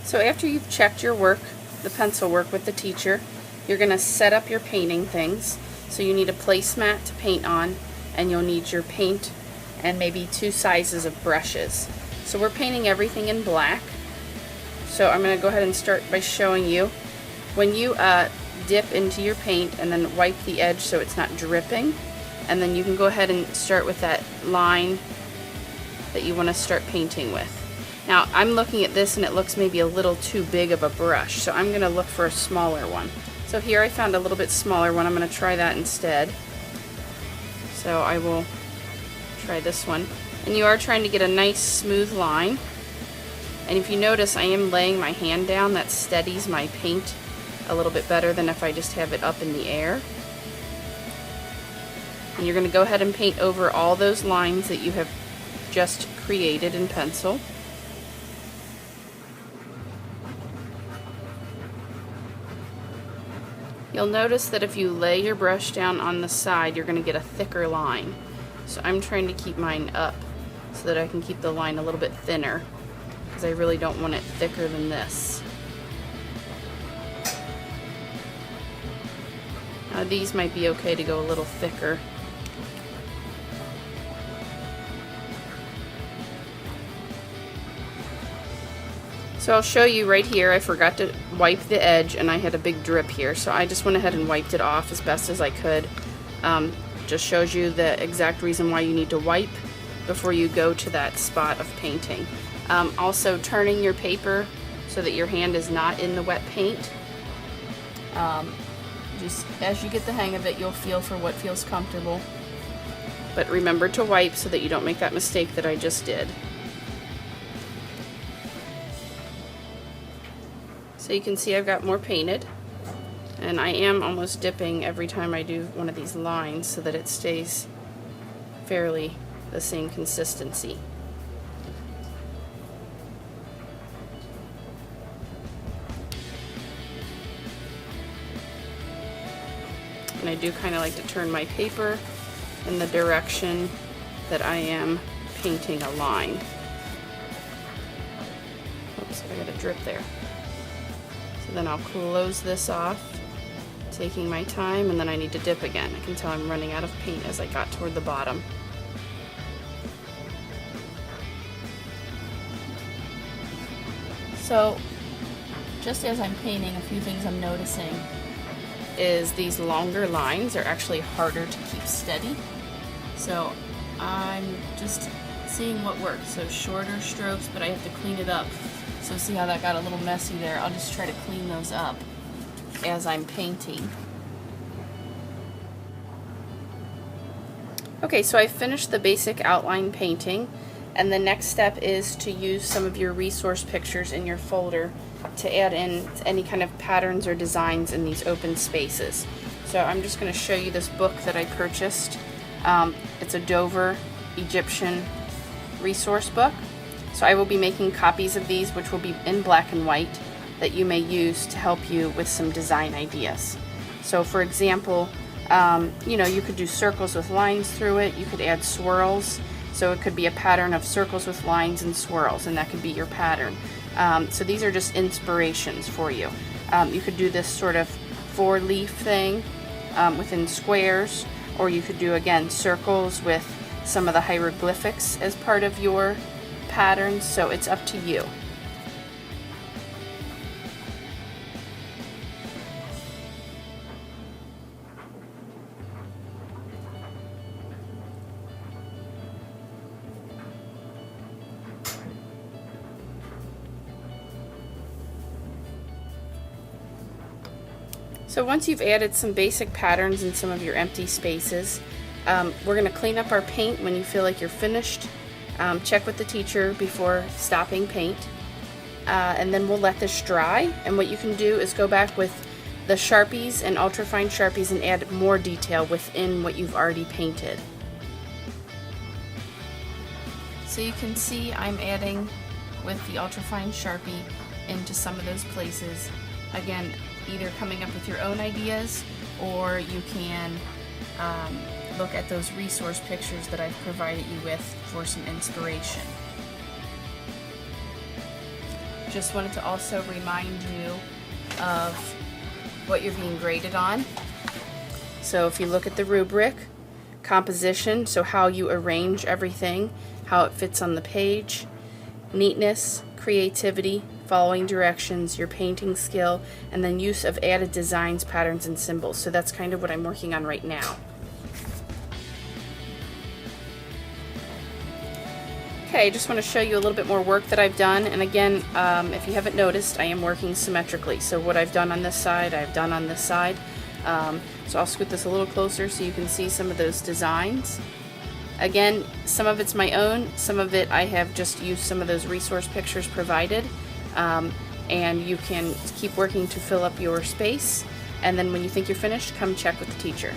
So after you've checked your work, the pencil work with the teacher, you're going to set up your painting things. So you need a placemat to paint on, and you'll need your paint and maybe 2 sizes of brushes. So we're painting everything in black. So I'm going to go ahead and start by showing you. When you dip into your paint and then wipe the edge so it's not dripping, and then you can go ahead and start with that line that you want to start painting with. Now I'm looking at this and it looks maybe a little too big of a brush, so I'm going to look for a smaller one. So here I found a little bit smaller one. I'm going to try that instead. So I will try this one. And you are trying to get a nice smooth line. And if you notice, I am laying my hand down. That steadies my paint a little bit better than if I just have it up in the air. And you're going to go ahead and paint over all those lines that you have just created in pencil. You'll notice that if you lay your brush down on the side, you're going to get a thicker line. So I'm trying to keep mine up so that I can keep the line a little bit thinner, because I really don't want it thicker than this. Now these might be okay to go a little thicker. So I'll show you right here, I forgot to wipe the edge and I had a big drip here, so I just went ahead and wiped it off as best as I could. Just shows you the exact reason why you need to wipe before you go to that spot of painting. Also turning your paper so that your hand is not in the wet paint. Just as you get the hang of it, you'll feel for what feels comfortable. But remember to wipe so that you don't make that mistake that I just did. So you can see I've got more painted, and I am almost dipping every time I do one of these lines so that it stays fairly the same consistency. And I do kind of like to turn my paper in the direction that I am painting a line. Oops, I got a drip there. So then I'll close this off, taking my time, and then I need to dip again. I can tell I'm running out of paint as I got toward the bottom. So just as I'm painting, a few things I'm noticing is these longer lines are actually harder to keep steady. So I'm just seeing what works. So shorter strokes, but I have to clean it up. So see how that got a little messy there? I'll just try to clean those up as I'm painting. Okay, so I finished the basic outline painting, and the next step is to use some of your resource pictures in your folder to add in any kind of patterns or designs in these open spaces. So I'm just going to show you this book that I purchased. It's a Dover Egyptian resource book. So I will be making copies of these, which will be in black and white, that you may use to help you with some design ideas. So for example, you know, you could do circles with lines through it. You could add swirls. So it could be a pattern of circles with lines and swirls, and that could be your pattern. So these are just inspirations for you. You could do this sort of 4-leaf thing within squares, or you could do, again, circles with some of the hieroglyphics as part of your patterns, so it's up to you. So once you've added some basic patterns in some of your empty spaces, we're going to clean up our paint when you feel like you're finished. Check with the teacher before stopping paint, and then we'll let this dry. And what you can do is go back with the Sharpies and ultrafine Sharpies and add more detail within what you've already painted. So you can see I'm adding with the ultrafine Sharpie into some of those places. Again, either coming up with your own ideas, or you can look at those resource pictures that I've provided you with for some inspiration. Just wanted to also remind you of what you're being graded on. So if you look at the rubric, composition, so how you arrange everything, how it fits on the page, neatness, creativity, following directions, your painting skill, and then use of added designs, patterns, and symbols. So that's kind of what I'm working on right now. Okay, I just want to show you a little bit more work that I've done. And again, if you haven't noticed, I am working symmetrically. So what I've done on this side, I've done on this side. So I'll scoot this a little closer so you can see some of those designs. Again, some of it's my own, some of it I have just used some of those resource pictures provided. And you can keep working to fill up your space. And then when you think you're finished, come check with the teacher.